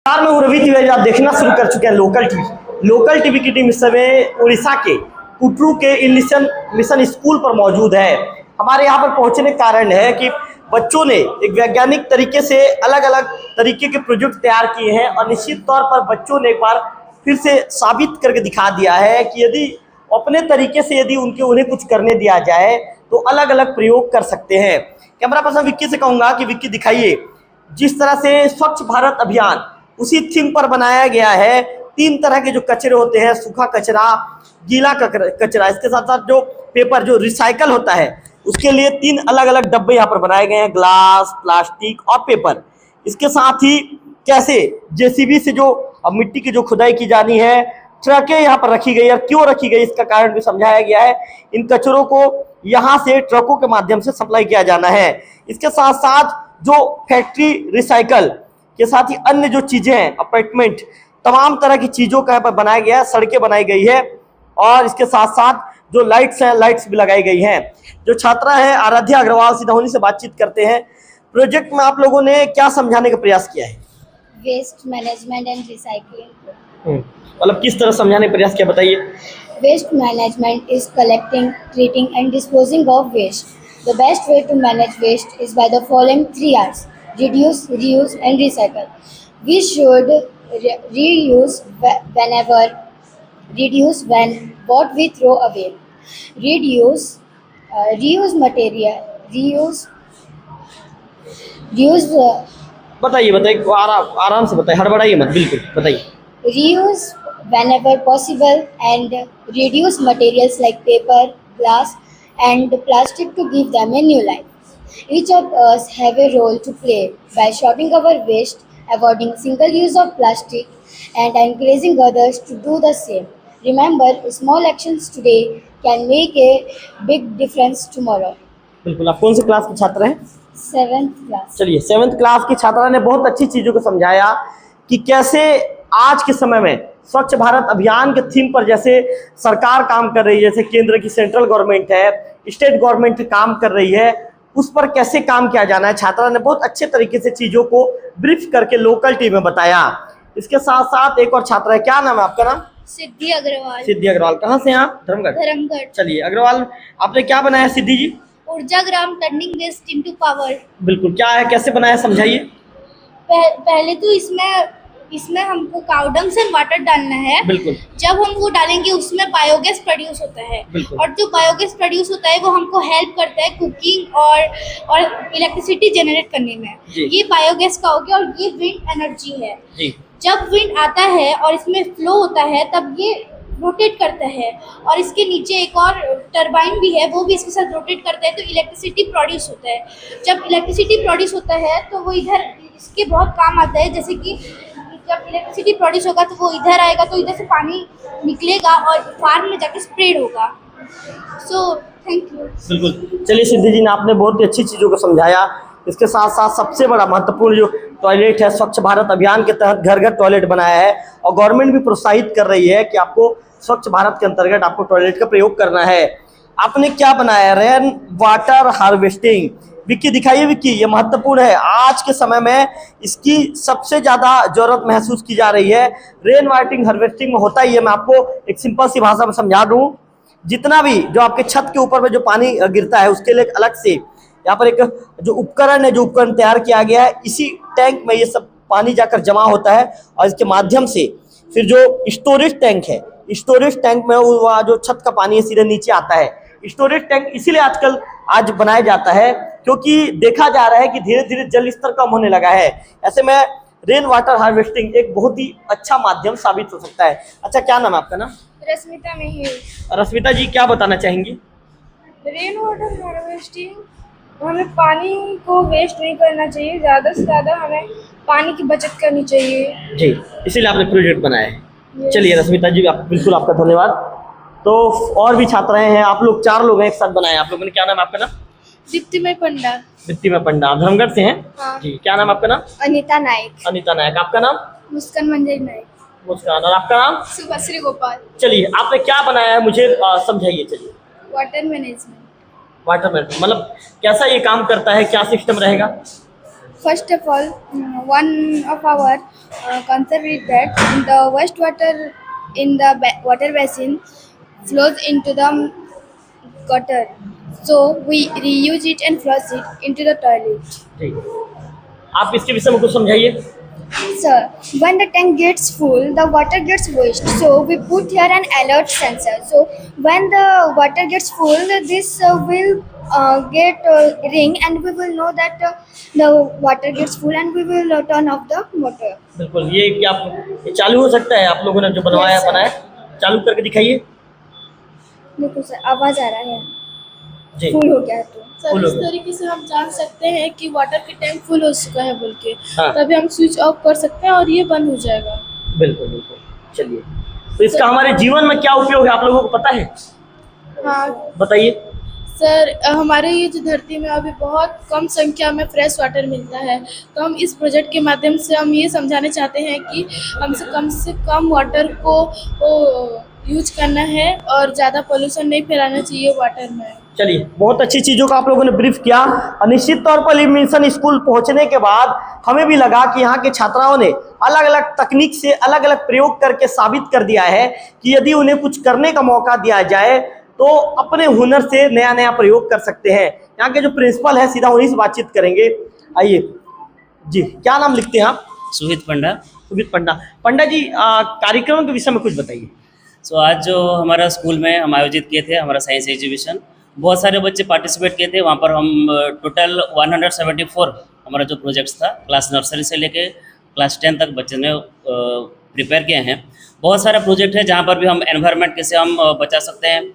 में रवि तिवारी आप देखना शुरू कर चुके हैं लोकल टीवी की टीम इस समय उड़ीसा के कुटरू के मिशन स्कूल पर मौजूद है। हमारे यहाँ पर पहुँचने का कारण है कि बच्चों ने एक वैज्ञानिक तरीके से अलग अलग तरीके के प्रोजेक्ट तैयार किए हैं और निश्चित तौर पर बच्चों ने एक बार फिर से साबित करके दिखा दिया है कि यदि अपने तरीके से यदि उन्हें कुछ करने दिया जाए तो अलग अलग प्रयोग कर सकते हैं। कैमरा पर्सन विक्की से कहूँगा कि विक्की दिखाइए जिस तरह से स्वच्छ भारत अभियान उसी थीम पर बनाया गया है। 3 तरह के जो कचरे होते हैं, सूखा कचरा, गीला कचरा, इसके साथ साथ जो पेपर जो रिसाइकल होता है उसके लिए 3 अलग अलग डब्बे यहाँ पर बनाए गए हैं, ग्लास, प्लास्टिक और पेपर। इसके साथ ही कैसे जेसीबी से जो मिट्टी की जो खुदाई की जानी है, ट्रकें यहाँ पर रखी गई और क्यों रखी गई इसका कारण भी समझाया गया है। इन कचरों को यहाँ से ट्रकों के माध्यम से सप्लाई किया जाना है। इसके साथ साथ जो फैक्ट्री रिसाइकल के साथ ही अन्य जो चीजें हैं, अपार्टमेंट, तमाम तरह की चीजों का यहाँ पर बनाया गया है, सड़कें बनाई गई है और इसके साथ साथ जो लाइट्स हैं, लाइट्स भी लगाई गई हैं। जो छात्रा है आराध्या अग्रवाल, सीधा उन्हीं से बातचीत करते हैं। प्रोजेक्ट में आप लोगों ने क्या समझाने का प्रयास किया है? Waste management and recycling. मतलब किस तरह समझाने का प्रयास किया, बताइए। Waste management is collecting, treating and disposing of waste. The best way to manage waste is by the following 3 R's: reduce, reuse and recycle. We should reuse whenever, reduce when what we throw away. Reuse material, reuse बताइए आराम से बताइए, हड़बड़ाइए मत, बिल्कुल बताइए। reuse whenever possible and reduce materials like paper, glass and plastic to give them a new life. Each of us have a role to play by sorting our waste, avoiding single use of plastic and encouraging others to do the same. Remember, small actions today can make a big difference tomorrow. बिल्कुल। आप कौन सी class के छात्र हैं? 7th class। चलिए, 7th class की छात्रा ने बहुत अच्छी चीजों को समझाया कि कैसे आज के समय में स्वच्छ भारत अभियान के थीम पर जैसे सरकार काम कर रही है, जैसे केंद्र की सेंट्रल गवर्नमेंट है, स्टेट गवर्नमेंट काम कर रही है, उस पर कैसे काम किया जाना है। छात्रा ने बहुत अच्छे तरीके से चीजों को ब्रीफ करके लोकल टीम में बताया। इसके साथ साथ एक और छात्रा है, क्या नाम है आपका? नाम सिद्धि अग्रवाल। सिद्धि अग्रवाल। कहाँ से हैं आप? धर्मगढ़। चलिए अग्रवाल, आपने क्या बनाया सिद्धि जी? ऊर्जा ग्राम, टर्निंग वेस्ट इनटू पावर। बिल्कुल, क्या है, कैसे बनाया, समझाइए। पहले तो इसमें हमको काउडंग एंड वाटर डालना है। बिल्कुल। जब हम वो डालेंगे उसमें बायोगैस प्रोड्यूस होता है। बिल्कुल। और जो बायोगैस प्रोड्यूस होता है वो हमको हेल्प करता है कुकिंग और इलेक्ट्रिसिटी जनरेट करने में। ये बायोगैस का हो गया और ये विंड एनर्जी है जी। जब विंड आता है और इसमें फ्लो होता है तब ये रोटेट करता है और इसके नीचे एक और टरबाइन भी है, वो भी इसके साथ रोटेट करता है तो इलेक्ट्रिसिटी प्रोड्यूस होता है। जब इलेक्ट्रिसिटी प्रोड्यूस होता है तो वो इधर इसके बहुत काम आता है, जैसे कि जब इलेक्ट्रिसिटी प्रोड्यूस होगा तो वो इधर आएगा तो इधर से पानी निकलेगा और फार्म में जाके स्प्रेड होगा। So thank you. बिल्कुल। चलिए सिद्धि जी ने आपने बहुत ही अच्छी चीज़ों को समझाया। इसके साथ साथ सबसे बड़ा महत्वपूर्ण जो टॉयलेट है, स्वच्छ भारत अभियान के तहत घर घर टॉयलेट बनाया है और गवर्नमेंट भी प्रोत्साहित कर रही है कि आपको स्वच्छ भारत के अंतर्गत आपको टॉयलेट का प्रयोग करना है। आपने क्या बनाया? Rain water harvesting. विक्की दिखाइए। विक्की, ये महत्वपूर्ण है, आज के समय में इसकी सबसे ज़्यादा जरूरत महसूस की जा रही है। रेन वाटर हार्वेस्टिंग में होता ही है, मैं आपको एक सिंपल सी भाषा में समझा दूँ। जितना भी जो आपके छत के ऊपर में जो पानी गिरता है उसके लिए अलग से यहाँ पर एक जो उपकरण तैयार किया गया है, इसी टैंक में ये सब पानी जाकर जमा होता है और इसके माध्यम से फिर जो स्टोरेज टैंक है, स्टोरेज टैंक में वो जो छत का पानी है सीधे नीचे आता है। स्टोरेज टैंक इसीलिए आज बनाया जाता है क्योंकि देखा जा रहा है कि धीरे धीरे जल स्तर कम होने लगा है। ऐसे में रेन वाटर हार्वेस्टिंग एक बहुत ही अच्छा माध्यम साबित हो सकता है। अच्छा, क्या नाम है आपका? नाम रश्मिता मेहर। रश्मिता जी, क्या बताना चाहेंगी? रेन वाटर हार्वेस्टिंग, हमें पानी को वेस्ट नहीं करना चाहिए, ज़्यादा से ज़्यादा हमें पानी की बचत करनी चाहिए जी, इसीलिए आपने प्रोजेक्ट बनाया है। चलिए रश्मिता जी, बिल्कुल आपका धन्यवाद। तो और भी छात्राएं हैं, आप लोग 4 लोग हैं, एक साथ बनाए आप लोगों ने। क्या नाम है आपका? नाम दीप्तिमय पंडा। दीप्तिमय पंडा, धर्मगढ़ से हैं। हाँ। जी, क्या नाम आपका? नाम अनीता नायक। अनीता नायक। आपका नाम? मुस्कान मंजरी नायक। मुस्कान। और आपका नाम? सुभाश्री गोपाल। चलिए, आपने क्या बनाया है मुझे समझाइए। चलिए। Water management. वाटर मैनेजमेंट मतलब कैसा ये काम करता है, क्या सिस्टम रहेगा? First of all, one of our concept is that the wastewater in the water basin flows into the gutter. So we reuse it and flush it into the toilet. ठीक, आप इसके विषय में कुछ समझाइए। Sir, when the tank gets full, the water gets waste. So we put here an alert sensor. So when the water gets full, this will get ring, and we will know that the water gets full, and we will turn off the motor. बिल्कुल, ये क्या ये चालू हो सकता है? आप लोगों ने जो बनवाया Yes, sir. बनाया, चालू करके दिखाइए। देखो सर, आवाज आ रहा है, जी, फुल हो गया तो। सर फुल इस हो गया। तरीके से हम जान सकते हैं कि वाटर की टैंक फुल हो चुका है बोल के, हाँ। तभी हम स्विच ऑफ कर सकते हैं और ये बंद हो जाएगा। बिल्कुल बिल्कुल। चलिए, तो इसका हमारे जीवन में क्या उपयोग है आप लोगों को पता है? हाँ बताइए। सर, हमारे ये जो धरती में अभी बहुत कम संख्या में फ्रेश वाटर मिलता है, तो हम इस प्रोजेक्ट के माध्यम से हम ये समझाने चाहते हैं कि हमसे कम वाटर को यूज करना है और ज़्यादा पोल्यूशन नहीं फैलाना चाहिए वाटर में। चलिए, बहुत अच्छी चीज़ों का आप लोगों ने ब्रीफ किया और निश्चित तौर पर ये मिशन स्कूल पहुंचने के बाद हमें भी लगा कि यहाँ के छात्राओं ने अलग अलग तकनीक से अलग अलग प्रयोग करके साबित कर दिया है कि यदि उन्हें कुछ करने का मौका दिया जाए तो अपने हुनर से नया नया प्रयोग कर सकते हैं। यहाँ के जो प्रिंसिपल है सीधा उन्हीं से बातचीत करेंगे। आइए जी, क्या नाम लिखते हैं आप? सुहित पंडा। सुमित पंडा। पंडा जी, कार्यक्रम के विषय में कुछ बताइए। सो आज जो हमारा स्कूल में हम आयोजित किए थे हमारा साइंस एग्जीबिशन, बहुत सारे बच्चे पार्टिसिपेट किए थे। वहाँ पर हम टोटल 174 हमारा जो प्रोजेक्ट्स था क्लास नर्सरी से लेके क्लास 10 तक बच्चे ने प्रिपेयर किए हैं। बहुत सारा प्रोजेक्ट है जहाँ पर भी हम एनवायरनमेंट कैसे हम बचा सकते हैं,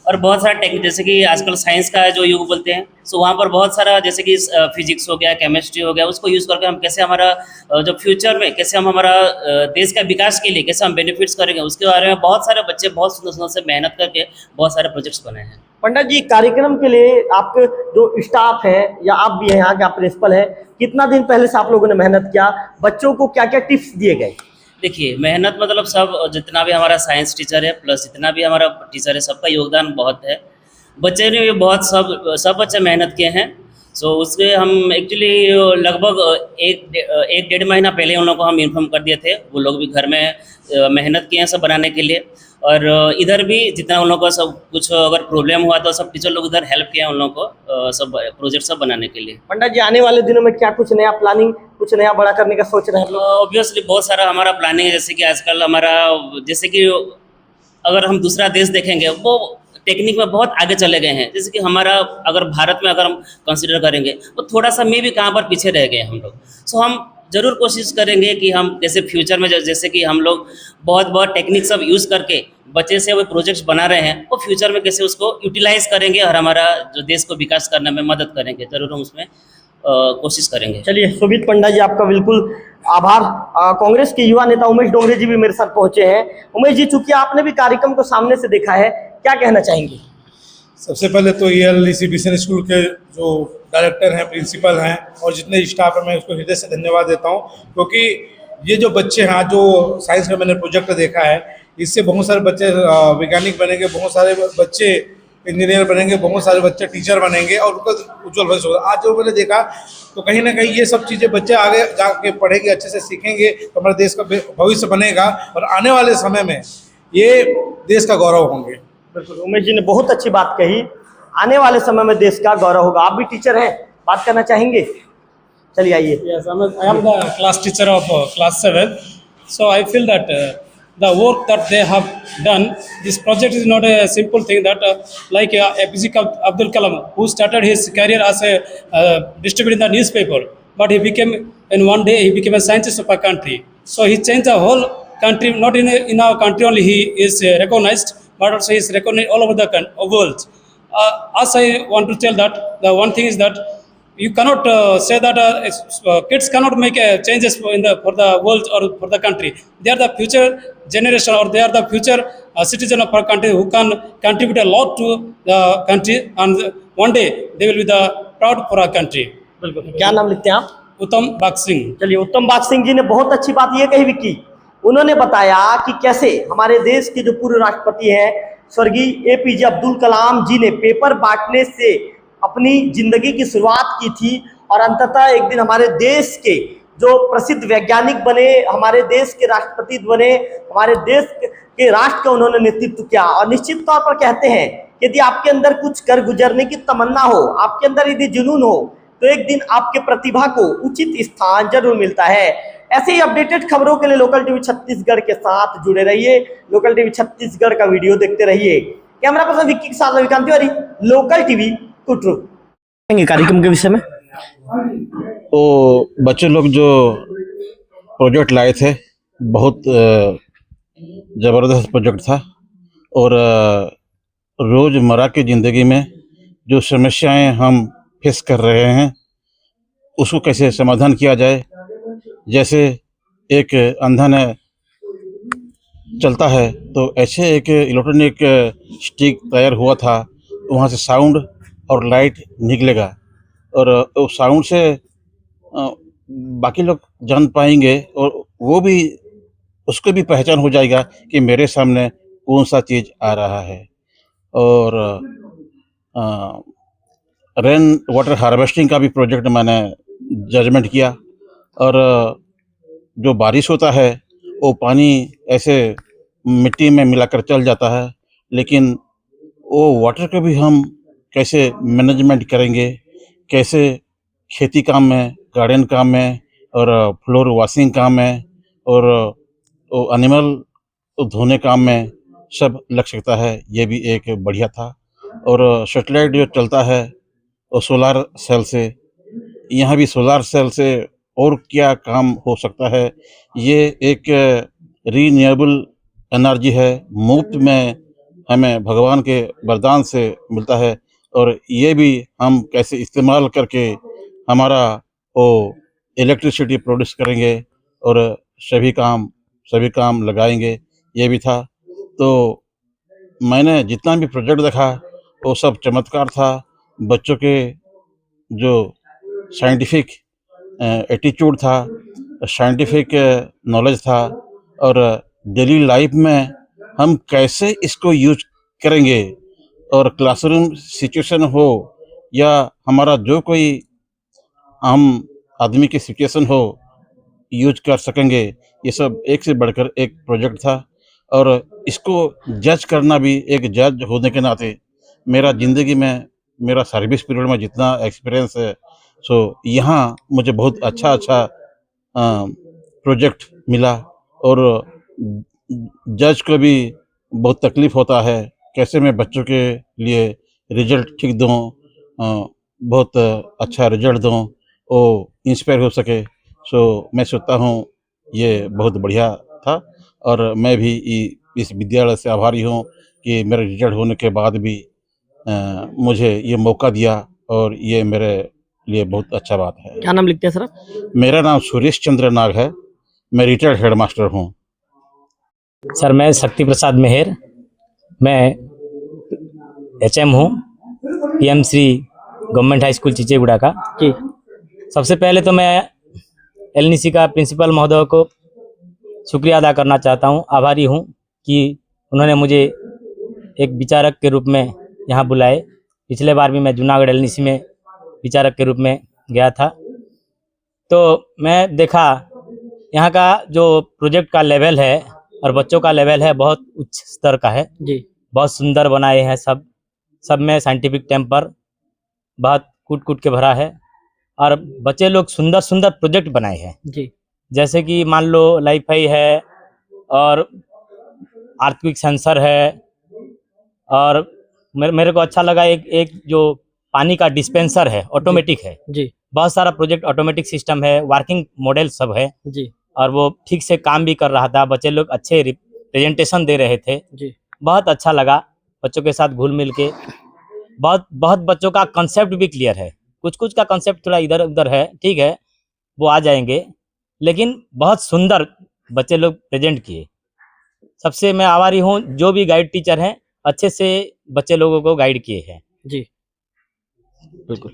और बहुत सारा टेक्निक जैसे कि आजकल साइंस का जो युग बोलते हैं, सो वहाँ पर बहुत सारा जैसे कि फिजिक्स हो गया, केमिस्ट्री हो गया, उसको यूज़ करके हम कैसे हमारा जो फ्यूचर में कैसे हम हमारा देश का विकास के लिए कैसे हम बेनिफिट्स करेंगे, उसके बारे में बहुत सारे बच्चे बहुत सुंदर सुंदर से मेहनत करके बहुत सारे प्रोजेक्ट्स बनाए हैं। पंडा जी, कार्यक्रम के लिए आपके जो स्टाफ है या आप भी हैं यहाँ के, आप प्रिंसिपल हैं, कितना दिन पहले से आप लोगों ने मेहनत किया? बच्चों को क्या क्या टिप्स दिए गए? देखिए, मेहनत मतलब सब जितना भी हमारा साइंस टीचर है प्लस जितना भी हमारा टीचर है, सबका योगदान बहुत है। बच्चे ने भी बहुत सब बच्चे मेहनत किए हैं। सो उसके हम एक्चुअली लगभग एक डेढ़ महीना पहले उन लोगों को हम इन्फॉर्म कर दिए थे। वो लोग भी घर में मेहनत किए हैं सब बनाने के लिए, और इधर भी जितना उन लोगों को सब कुछ अगर प्रॉब्लम हुआ तो सब टीचर लोग इधर हेल्प किए हैं उन लोगों को सब प्रोजेक्ट सब बनाने के लिए। पंडा जी, आने वाले दिनों में क्या कुछ नया प्लानिंग, कुछ नया बड़ा करने का सोच रहे हैं आप लोग? ऑब्वियसली बहुत सारा हमारा प्लानिंग है, जैसे कि आजकल हमारा जैसे कि अगर हम दूसरा देश देखेंगे वो टेक्निक में बहुत आगे चले गए हैं। जैसे कि हमारा अगर भारत में अगर हम कंसिडर करेंगे वो थोड़ा सा में भी कहाँ पर पीछे रह गए हम लोग। सो हम ज़रूर कोशिश करेंगे कि हम जैसे फ्यूचर में जैसे कि हम लोग बहुत टेक्निक सब यूज़ करके बच्चे से वो प्रोजेक्ट्स बना रहे हैं, वो फ्यूचर में कैसे उसको यूटिलाइज़ करेंगे और हमारा जो देश को विकास करने में मदद करेंगे, ज़रूर हम उसमें कोशिश करेंगे। चलिए, सुमित पंडा जी, आपका बिल्कुल आभार। कांग्रेस के युवा नेता उमेश डोंगरे जी भी मेरे साथ पहुंचे हैं। उमेश जी, चूंकि आपने भी कार्यक्रम को सामने से देखा है, क्या कहना चाहेंगे? सबसे पहले तो ELEC मिशन स्कूल के जो डायरेक्टर हैं, प्रिंसिपल हैं और जितने स्टाफ हैं, मैं उसको हृदय से धन्यवाद देता हूं, क्योंकि ये जो बच्चे हैं, जो साइंस का मैंने प्रोजेक्ट देखा है, इससे बहुत सारे बच्चे वैज्ञानिक बनेंगे, बहुत सारे बच्चे इंजीनियर बनेंगे, बहुत सारे बच्चे टीचर बनेंगे और उनका उज्जवल भविष्य होगा। आज जो मैंने देखा तो कहीं ना कहीं ये सब चीज़ें बच्चे आगे जाके पढ़ेंगे, अच्छे से सीखेंगे तो हमारे देश का भविष्य बनेगा और आने वाले समय में ये देश का गौरव होंगे। बिल्कुल, उमेश जी ने बहुत अच्छी बात कही। आने वाले समय में देश का गौरव होगा। आप भी टीचर हैं, बात करना चाहेंगे? चलिए आइए। Yes, I am the class teacher of class 7. So I feel that the work that they have done, this project is not a simple thing that like APJ Abdul Kalam, who started his career as a distributor in the newspaper, but he became, in one day, he became a scientist of a country. So he changed the whole country, not in our country only he is recognized, but also he is recognized all over the world. As I want to tell that, the one thing is that you cannot say that kids cannot make changes for the world or for the country. They are the future generation, or they are the future citizen of our country who can contribute a lot to the country, and one day they will be the proud for our country. बिल्कुल। क्या नाम लिखते हैं आप? उत्तम बाग सिंह। चलिए, उत्तम बाग सिंह जी ने बहुत अच्छी बात ये कही विक्की। उन्होंने बताया कि कैसे हमारे देश के जो पूर्व राष्ट्रपति हैं स्वर्गीय APJ अब्दुल कलाम जी ने पेपर बांटने से अपनी जिंदगी की शुरुआत की थी और अंततः एक दिन हमारे देश के जो प्रसिद्ध वैज्ञानिक बने, हमारे देश के राष्ट्रपति बने, हमारे देश के राष्ट्र का उन्होंने नेतृत्व किया। और निश्चित तौर पर कहते हैं यदि आपके अंदर कुछ कर गुजरने की तमन्ना हो, आपके अंदर यदि जुनून हो, तो एक दिन आपके प्रतिभा को उचित स्थान जरूर मिलता है। ऐसे ही अपडेटेड खबरों के लिए लोकल टीवी छत्तीसगढ़ के साथ जुड़े रहिए। लोकल टीवी छत्तीसगढ़ का वीडियो देखते रहिए। कैमरा पर्सन विक्की के साथ रविकांत तिवारी, लोकल टीवी कुटरू। कार्यक्रम के विषय में तो बच्चे लोग जो प्रोजेक्ट लाए थे बहुत ज़बरदस्त प्रोजेक्ट था और रोज़मर्रा की ज़िंदगी में जो समस्याएं हम फेस कर रहे हैं उसको कैसे समाधान किया जाए। जैसे एक अंधा ने चलता है तो ऐसे एक इलेक्ट्रॉनिक स्टिक तैयार हुआ था, वहाँ से साउंड और लाइट निकलेगा और उस साउंड से बाकी लोग जान पाएंगे और वो भी उसको भी पहचान हो जाएगा कि मेरे सामने कौन सा चीज़ आ रहा है। और रेन वाटर हार्वेस्टिंग का भी प्रोजेक्ट मैंने जजमेंट किया और जो बारिश होता है वो पानी ऐसे मिट्टी में मिलाकर चल जाता है, लेकिन वो वाटर को भी हम कैसे मैनेजमेंट करेंगे, कैसे खेती काम में, गार्डन काम में और फ्लोर वॉशिंग काम में और एनिमल धोने काम में सब लग सकता है। ये भी एक बढ़िया था। और सेटेलाइट जो चलता है वो सोलार सेल से, यहाँ भी सोलार सेल से और क्या काम हो सकता है। ये एक रीन्यूएबल एनर्जी है, मुफ्त में हमें भगवान के वरदान से मिलता है और ये भी हम कैसे इस्तेमाल करके हमारा वो इलेक्ट्रिसिटी प्रोड्यूस करेंगे और सभी काम लगाएंगे, ये भी था। तो मैंने जितना भी प्रोजेक्ट देखा वो सब चमत्कार था। बच्चों के जो साइंटिफिक एटीट्यूड था, साइंटिफिक नॉलेज था और डेली लाइफ में हम कैसे इसको यूज करेंगे और क्लासरूम सिचुएशन हो या हमारा जो कोई आम आदमी की सिचुएशन हो यूज कर सकेंगे, ये सब एक से बढ़कर एक प्रोजेक्ट था। और इसको जज करना भी, एक जज होने के नाते मेरा ज़िंदगी में, मेरा सर्विस पीरियड में जितना एक्सपीरियंस है, सो यहाँ मुझे बहुत अच्छा प्रोजेक्ट मिला। और जज को भी बहुत तकलीफ़ होता है कैसे मैं बच्चों के लिए रिजल्ट ठीक दूँ, बहुत अच्छा रिजल्ट दूँ, वो इंस्पायर हो सके। सो मैं सोचता हूँ ये बहुत बढ़िया था और मैं भी इस विद्यालय से आभारी हूँ कि मेरे रिजल्ट होने के बाद भी मुझे ये मौका दिया और ये मेरे लिए बहुत अच्छा बात है। क्या नाम लिखते हैं सर आप? मेरा नाम सुरेश चंद्र नाग है, मैं रिटायर्ड हेडमास्टर हूँ। सर मैं शक्ति प्रसाद मेहर, मैं HM हूँ, PM Shri government high school Chicheguda का। जी। सबसे पहले तो मैं LNC का प्रिंसिपल महोदय को शुक्रिया अदा करना चाहता हूँ, आभारी हूँ कि उन्होंने मुझे एक विचारक के रूप में यहाँ बुलाए। पिछले बार भी मैं जूनागढ़ LNC में विचारक के रूप में गया था, तो मैं देखा यहाँ का जो प्रोजेक्ट का लेवल है और बच्चों का लेवल है बहुत उच्च स्तर का है जी। बहुत सुंदर बनाए हैं, सब में साइंटिफिक टेम्पर बहुत कूट के भरा है और बच्चे लोग सुंदर प्रोजेक्ट बनाए हैं जी। जैसे कि मान लो लाइफाई है और आर्थक्विक सेंसर है और मेरे को अच्छा लगा एक जो पानी का डिस्पेंसर है ऑटोमेटिक है जी। बहुत सारा प्रोजेक्ट ऑटोमेटिक सिस्टम है, वर्किंग मॉडल सब है जी। और वो ठीक से काम भी कर रहा था। बच्चे लोग अच्छे प्रेजेंटेशन दे रहे थे जी। बहुत अच्छा लगा बच्चों के साथ घुल मिल के। बहुत बच्चों का कंसेप्ट भी क्लियर है, कुछ का कंसेप्ट थोड़ा इधर उधर है, ठीक है वो आ जाएंगे, लेकिन बहुत सुंदर बच्चे लोग प्रेजेंट किए। सबसे मैं आभारी हूँ जो भी गाइड टीचर हैं अच्छे से बच्चे लोगों को गाइड किए हैं। जी बिल्कुल।